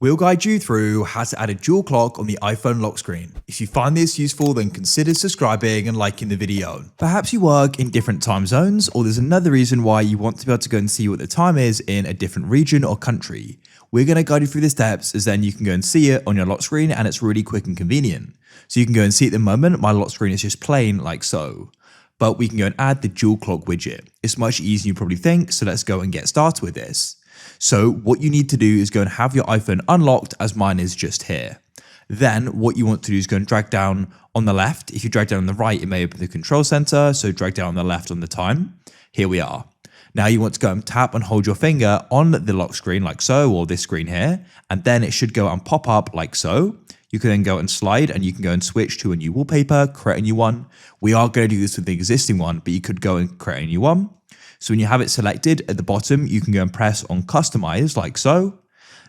We'll guide you through how to add a dual clock on the iPhone lock screen. If you find this useful, then consider subscribing and liking the video. Perhaps you work in different time zones, or there's another reason why you want to be able to go and see what the time is in a different region or country. We're going to guide you through the steps, as then you can go and see it on your lock screen, and it's really quick and convenient. So you can go and see at the moment, my lock screen is just plain like so. But we can go and add the dual clock widget. It's much easier than you probably think, so let's go and get started with this. So what you need to do is go and have your iPhone unlocked, as mine is just here. Then what you want to do is go and drag down on the left. If you drag down on the right, it may open the control center. So drag down on the left on the time. Here we are. Now you want to go and tap and hold your finger on the lock screen like so, or this screen here, and then it should go and pop up like so. You can then go and slide, and you can go and switch to a new wallpaper, create a new one. We are going to do this with the existing one, but you could go and create a new one. So when you have it selected at the bottom, you can go and press on customize like so.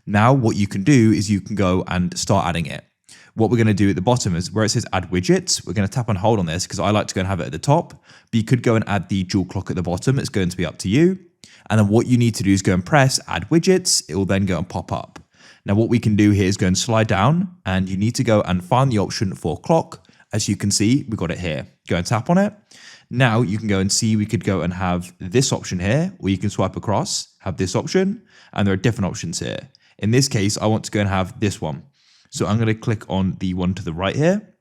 Now what you can do is you can go and start adding it. What we're going to do at the bottom is where it says add widgets, we're going to tap and hold on this because I like to go and have it at the top, but you could go and add the dual clock at the bottom. It's going to be up to you. And then what you need to do is go and press add widgets. It will then go and pop up. Now what we can do here is go and slide down, and you need to go and find the option for clock. As you can see, we've got it here. Go and tap on it. Now you can go and see, we could go and have this option here, where you can swipe across, have this option, and there are different options here. In this case, I want to go and have this one. So I'm going to click on the one to the right here.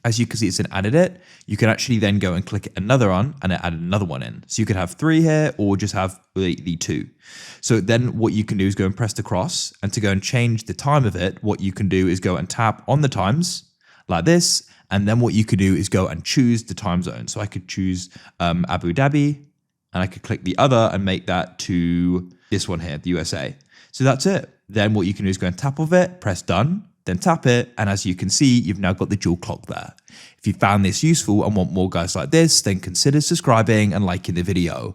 As you can see, it's an added it. You can actually then go and click another one and add another one in. So you could have 3 here, or just have the 2. So then what you can do is go and press the cross, and to go and change the time of it, what you can do is go and tap on the times like this. And then what you could do is go and choose the time zone. So I could choose Abu Dhabi, and I could click the other and make that to this one here, the USA. So that's it. Then what you can do is go and tap off it, press done, then tap it. And as you can see, you've now got the dual clock there. If you found this useful and want more guides like this, then consider subscribing and liking the video.